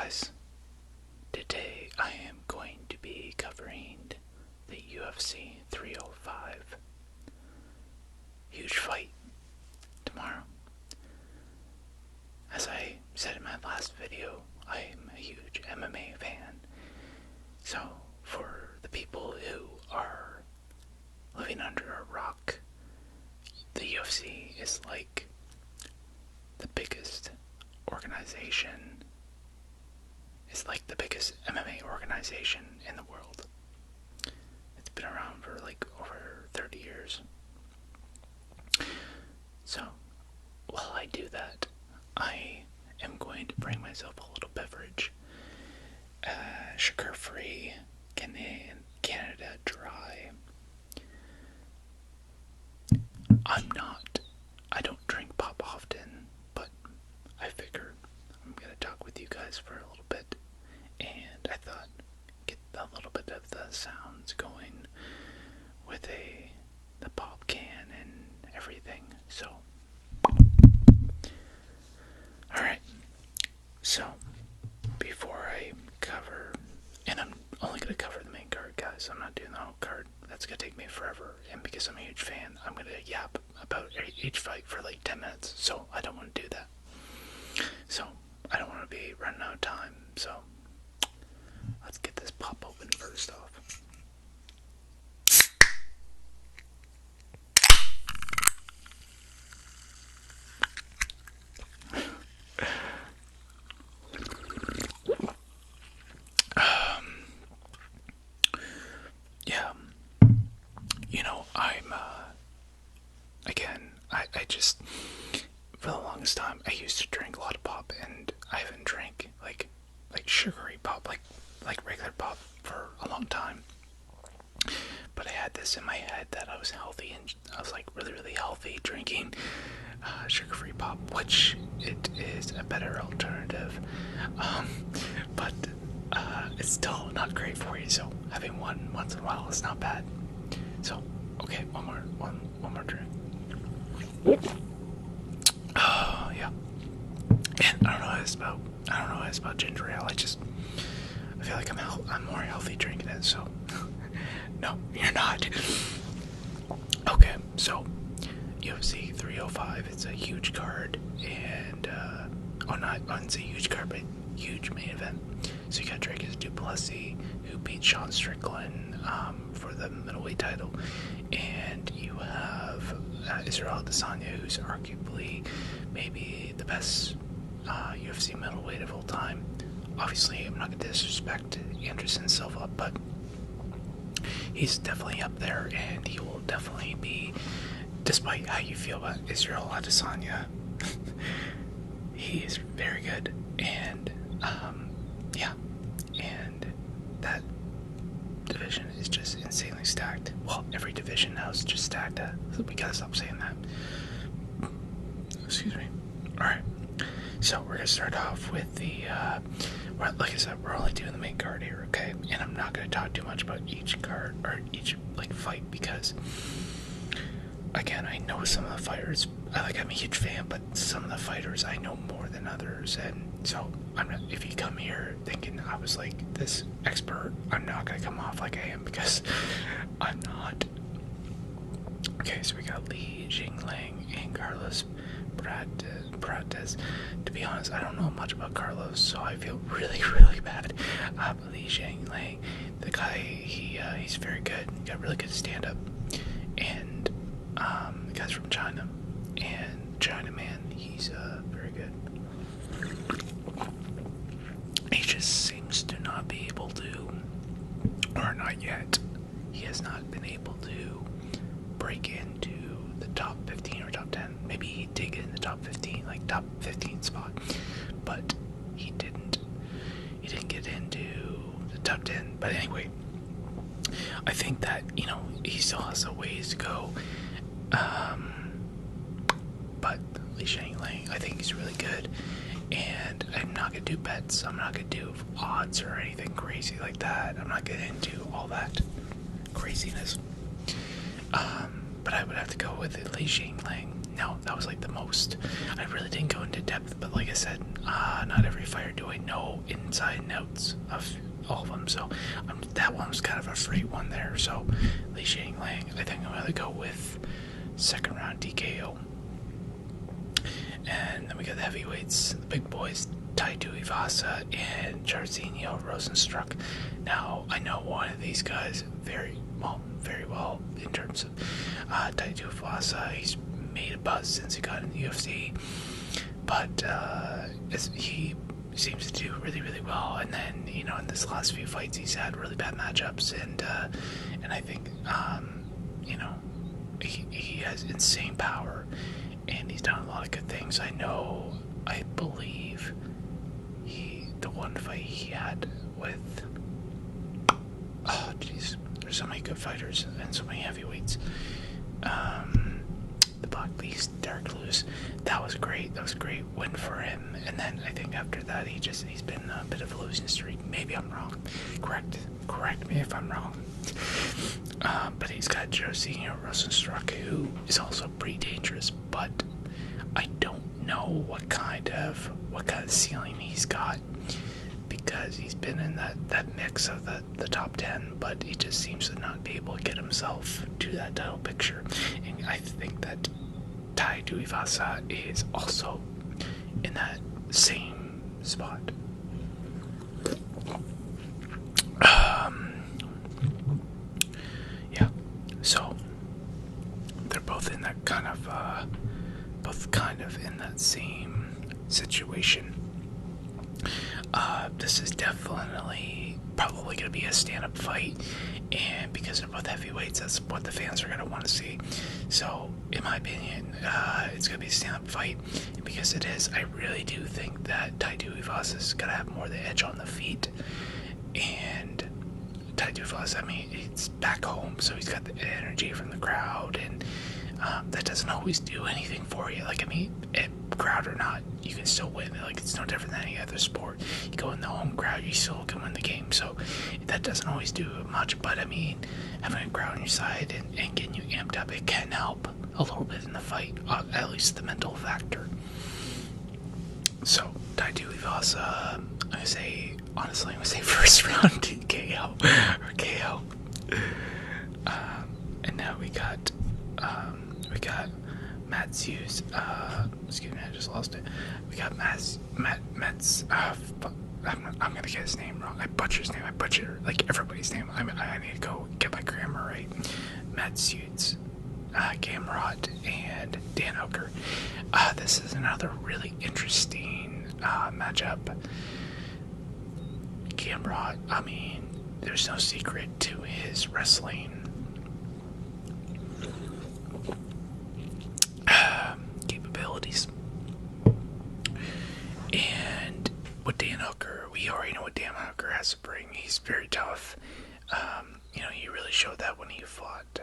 guys, today I am going to be covering the UFC 305 huge fight tomorrow. As I said in my last video, I am a huge MMA fan, so for the people who are living under a rock, the UFC is like the biggest organization. It's like the biggest MMA organization in the world. It's been around for like over 30 years. So, while I do that, I am going to bring myself a little beverage. Sugar-free Canada Dry. I don't drink pop often, but I figured I'm going to talk with you guys for a little bit, and I thought get a little bit of the sounds going with the pop can and everything. So, alright, so before I cover, and I'm only going to cover the main card, guys, I'm not doing the whole card, that's going to take me forever, and because I'm a huge fan, I'm going to yap about each fight for like 10 minutes, so I don't want to do that. So, I don't want to be running out of time, so let's get this pop open first off. Yeah, you know, I just, for the longest time, I used to drink a lot of pop, and I haven't drank, like sugary pop, like regular pop for a long time. But I had this in my head that I was healthy, and I was like really, really healthy drinking sugar-free pop, which it is a better alternative. But it's still not great for you, so having one once in a while is not bad. So, okay, one more drink. Oh, yeah. And I don't know what it's about ginger ale. I feel like I'm more healthy drinking it, so no, you're not. Okay, so UFC 305, it's a huge card, and I wouldn't say huge card, but huge main event. So you got Dricus Du Plessis, who beat Sean Strickland for the middleweight title, and you have Israel Adesanya, who's arguably maybe the best UFC middleweight of all time. Obviously, I'm not going to disrespect Anderson Silva, but he's definitely up there, and he will definitely be, despite how you feel about Israel Adesanya, he is very good, and yeah, and that division is just insanely stacked. Well, every division now is just stacked. We gotta stop saying that. Excuse me. Alright, so we're gonna start off with the, like I said, we're only doing the main card here, okay? And I'm not gonna talk too much about each card, or each, fight, because, again, I know some of the fighters, I'm a huge fan, but some of the fighters I know more than others, and so if you come here thinking I was like this expert, I'm not gonna come off like I am, because I'm not. Okay, so we got Li Jingliang and Carlos Prates. To be honest, I don't know much about Carlos, so I feel really, really bad. But Li Jingliang, the guy, he's very good. He got really good stand-up, and the guy's from China, and China man, he's very good. He just seems to not be able to, or not yet, he has not been able to break into the top 15 or top 10. Maybe he did get in the top 15, like top 15 spot, but he didn't get into the top 10. But anyway, I think that, he still has a ways to go. But Li Jingliang, I think he's really good, and I'm not gonna do bets. I'm not gonna do odds or anything crazy like that. I'm not getting into all that craziness. But I would have to go with Li Jingliang. no, that was like the most. I really didn't go into depth, but like I said, not every fighter do I know inside and outs of all of them. So that one was kind of a free one there. So Li Lang, I think I'm gonna go with second round TKO. And then we got the heavyweights, the big boys, Tai Tuivasa and Jairzinho Rosenstruck. Now, I know one of these guys very well in terms of Tai Tuivasa. He's made a buzz since he got in the UFC, but he seems to do really, really well. And then, in this last few fights, he's had really bad matchups, and I think, he has insane power. And he's done a lot of good things. I believe the one fight he had with, oh jeez, there's so many good fighters and so many heavyweights. The Black Beast, Derek Lewis, that was great. That was a great win for him. And then I think after that he's been a bit of a losing streak. Maybe I'm wrong. Correct me if I'm wrong. But he's got Jairzinho Rosenstruck, who is also pretty dangerous, but I don't know what kind of ceiling he's got, because he's been in that mix of the top 10, but he just seems to not be able to get himself to that title picture. And I think that Tai Tuivasa is also in that same spot. Yeah, so they're both in that kind of in that same situation. This is definitely probably going to be a stand-up fight, and because they're both heavyweights, that's what the fans are going to want to see. So, in my opinion, it's going to be a stand-up fight, and because it is, I really do think that Tai Tuivasa is going to have more of the edge on the feet. And Tai Tuivasa, it's back home, so he's got the energy from the crowd, and that doesn't always do anything for you. Crowd or not, you can still win. It's no different than any other sport. You go in the home crowd, you still can win the game. So that doesn't always do much, but having a crowd on your side and getting you amped up, it can help a little bit in the fight, at least the mental factor. So Tai Tuivasa, I'm gonna say first round TKO or KO. And now we got Matthews, excuse me, I just lost it. We got Mats, I'm gonna get his name wrong. I butcher his name. I butcher everybody's name. I need to go get my grammar right. Matthews, Gamrot, and Dan Hooker. This is another really interesting matchup. Gamrot, there's no secret to his wrestling capabilities. And with Dan Hooker, we already know what Dan Hooker has to bring. He's very tough. He really showed that when he fought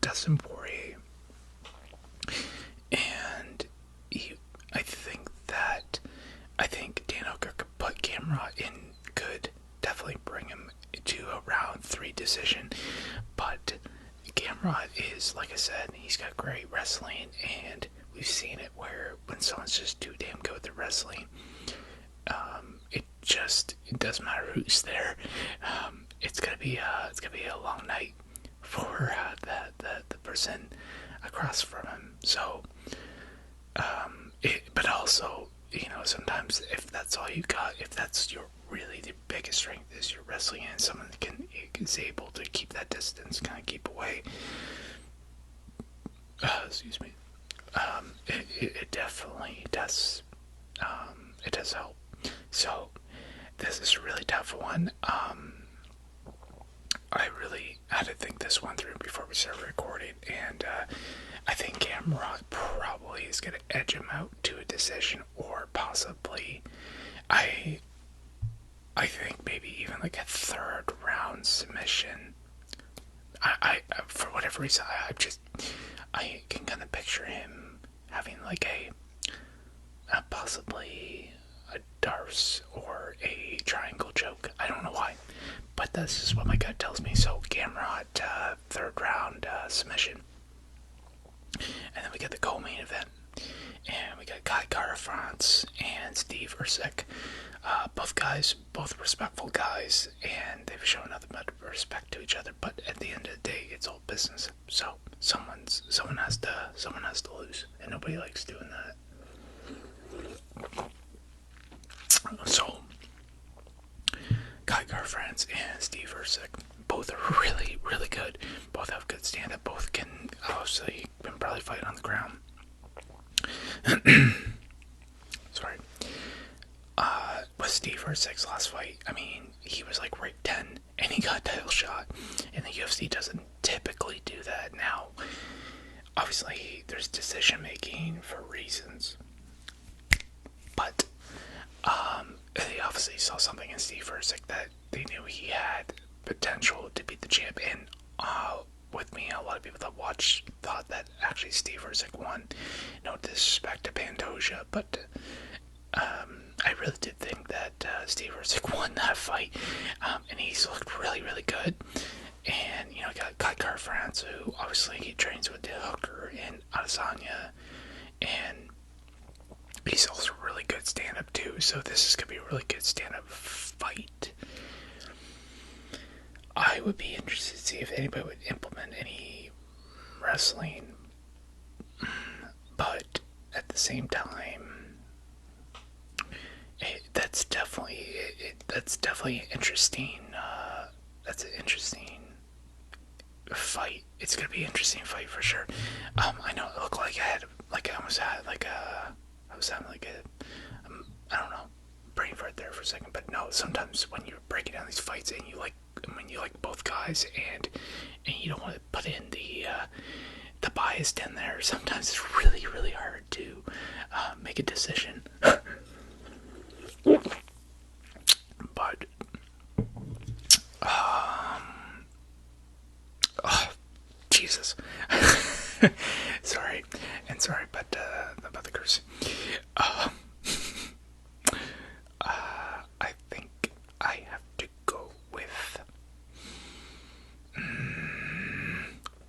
Dustin Poirier. And I think Dan Hooker could put Gamrot in, could definitely bring him to a round 3 decision. But Gamrot is, like I said, he's got great wrestling, and we've seen it where when someone's just too damn good with their wrestling, it doesn't matter who's there. It's gonna be a long night for the person across from him. So, but also, sometimes if that's all you got, if that's the biggest strength is your wrestling, and someone is able to keep that distance, kind of keep away. Excuse me. It definitely does. It does help. So this is a really tough one. I really had to think this one through before we started recording, and I think Gamrot probably is going to edge him out to a decision, or possibly, I think maybe even a 3rd round submission. I for whatever reason, I can kind of picture him having a possibly a Darce or a triangle choke. I don't know why, but that's just what my gut tells me. So Gamrot, 3rd round submission. And then we got the co-main event, and we got Kai Kara-France and Steve Ercik. Both respectful guys, and they've shown nothing but respect to each other. But at the end of the day, it's all business. So someone has to lose, and nobody likes doing that. So Kai Kara-France and Steve Ercik, both are really, really good. Both have good stand-up. Both can probably fight on the ground. Sorry. With Steve Ercik's last fight, I mean, he was like ranked 10 and he got title shot, and the UFC doesn't typically do that. Now, obviously, there's decision making for reasons, but they obviously saw something in Steve Ercik that they knew he had potential to beat the champ. And with me, a lot of people that thought that actually Steve Ercik won. No disrespect to Pantoja, but I really did think that Steve Ercik won that fight, and he's looked really, really good. And you know, got Kai Kara-France, who obviously he trains with the Hooker and Adesanya, and he's also really good stand-up too. So this is gonna be a really good stand-up fight. I would be interested to see if anybody would implement any wrestling, but at the same time, that's definitely interesting. That's an interesting fight. It's gonna be an interesting fight for sure. I know it looked like I was having like a I don't know, brain fart there for a second, but no. Sometimes when you're breaking down these fights and when you like both guys and you don't want to put in the bias in there, sometimes it's really, really hard to make a decision. But Jesus. sorry but about the curse. I think I have to go with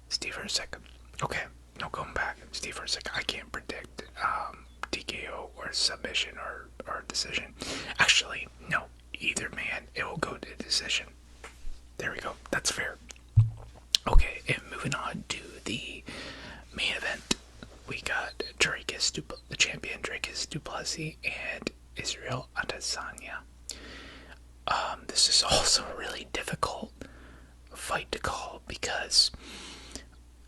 Steve Ercik. Okay, no going back. Steve Ercik. I can't predict TKO or submission or decision. Actually, no. Either man, it will go to decision. There we go. That's fair. Okay, and moving on to the main event, we got the champion Dricus du Plessis and Israel Adesanya. This is also a really difficult fight to call because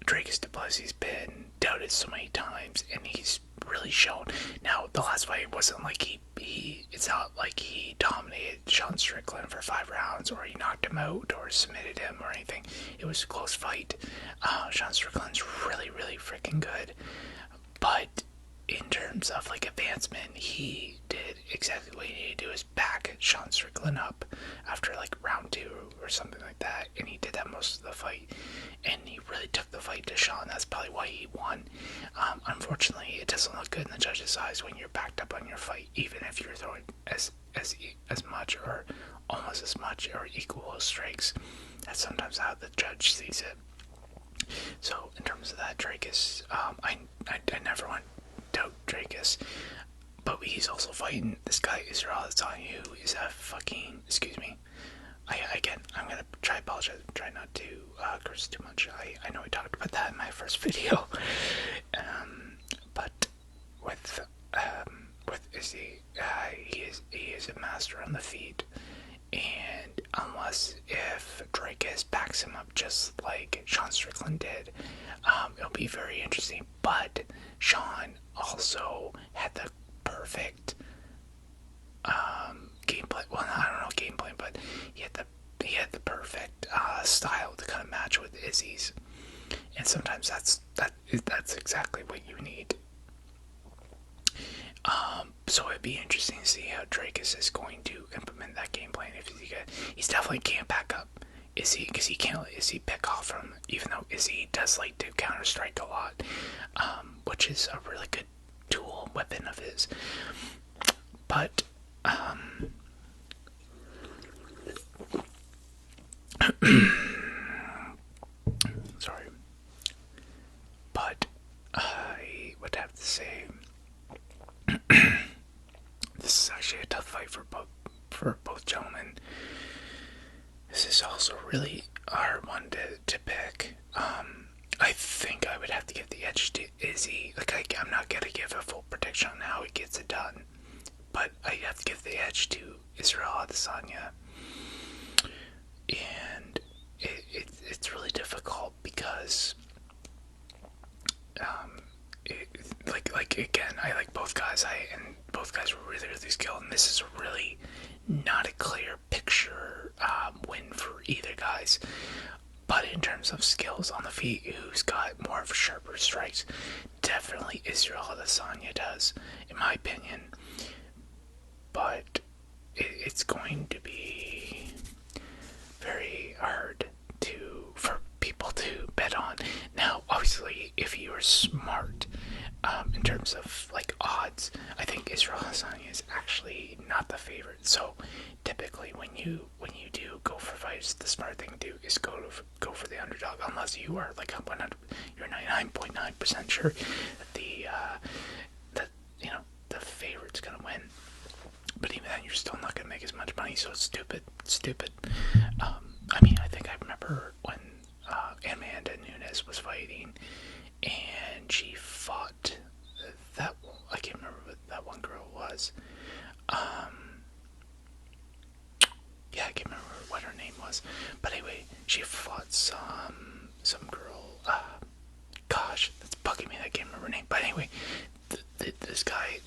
Dricus du Plessis has been doubted so many times, and he's really shown. Now, the last fight wasn't like it's not like he dominated Sean Strickland for 5 rounds, or he knocked him out, or submitted him, or anything. It was a close fight. Sean Strickland's really, really freaking good. But in terms of like advancement, he did exactly what he needed to do, is back Sean Strickland up after like round 2 or something like that, and he did that most of the fight, and he really took the fight to Sean. That's probably why he won. Unfortunately, it doesn't look good in the judges' eyes when you're backed up on your fight, even if you're throwing as much or almost as much or equal strikes. That's sometimes how the judge sees it. So in terms of that, Dricus, I never want to doubt Dricus, but he's also fighting this guy Israel Adesanya, who is a fucking, excuse me, I'm gonna apologize, try not to curse too much. I know I talked about that in my first video, but with Izzy, he is a master on the feet, and unless if Dricus backs him up just like Sean Strickland did, it'll be very interesting. But Sean also had the perfect game plan. Well, I don't know game plan, but he had the perfect style to kind of match with Izzy's, and sometimes that's exactly what you need. So it'd be interesting to see how Dricus is going to implement that game plan. If he's definitely can't back up Izzy, because he can't let Izzy pick off from, even though Izzy does like to counter strike a lot, which is a really good tool, weapon of his. But sorry. But for both gentlemen. This is also really hard one to pick. I think I would have to give the edge to Izzy. Like, I'm not gonna give a full prediction on how he gets it done, but I have to give the edge to Israel Adesanya. And it's really difficult because, again, I like both guys. And both guys were really, really skilled. And this is really not a clear picture win for either guys. But in terms of skills on the feet, who's got more of a sharper strikes? Definitely Israel Adesanya does, in my opinion. But it's going to be very hard for people to bet on. Now, obviously, if you are smart in terms of like odds, I think Israel Adesanya is actually not the favorite. So typically, when you do go for fights, the smart thing to do is go for the underdog, unless you are like 100, you're 99.9% sure that the favorite's gonna win. But even then, you're still not gonna make as much money, so it's stupid. I mean, I think I remember when Amanda Nunes was fighting, and she fought that. I can't remember what that one girl was. Yeah, I can't remember what her name was. But anyway, she fought some girl. Gosh, that's bugging me that I can't remember her name. But anyway, this guy,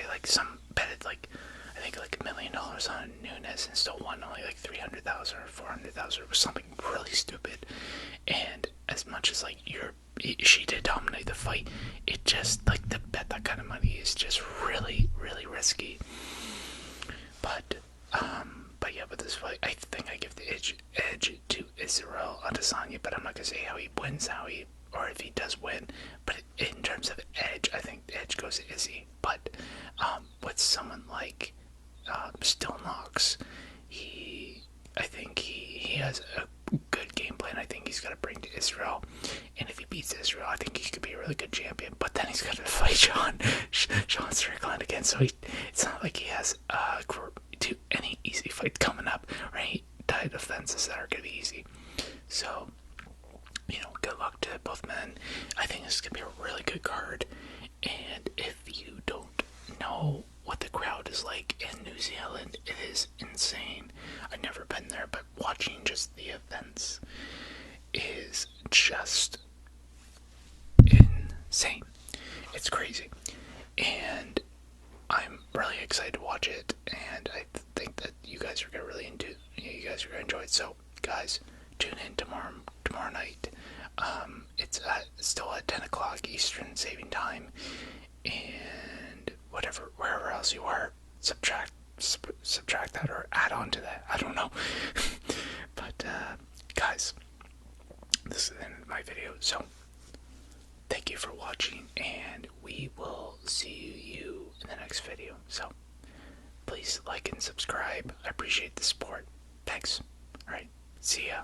like betted like I think like $1 million on Nunes and still won only like 300,000 or 400,000. It was something really stupid. And as much as like she did dominate the fight, it just like to bet that kind of money is just really, really risky. But yeah, with this fight, I think I give the edge to Israel Adesanya, but I'm not gonna say how he wins, or if he does win. But in terms of edge, I think the edge goes to Izzy. But with someone like Still Knox, I think he has a good game plan. I think he's got to bring to Israel, and if he beats Israel, I think he could be a really good champion. But then he's got to fight Sean Strickland again, so it's not like he has any easy fight coming up, or any title defenses that are going to be easy. So, good luck to both men. I think this is going to be a really good card, and if you don't know what the crowd is like in New Zealand, it is insane. I've never been there, but watching just the events is just insane. It's crazy. And I'm really excited to watch it, and I think that you guys are going to enjoy it. So, guys, tune in tomorrow night. It's still at 10 o'clock Eastern Saving Time, and wherever else you are, subtract that or add on to that. I don't know. But guys, this is the end of my video. So thank you for watching, and we will see you in the next video. So please like and subscribe. I appreciate the support. Thanks. Alright, see ya.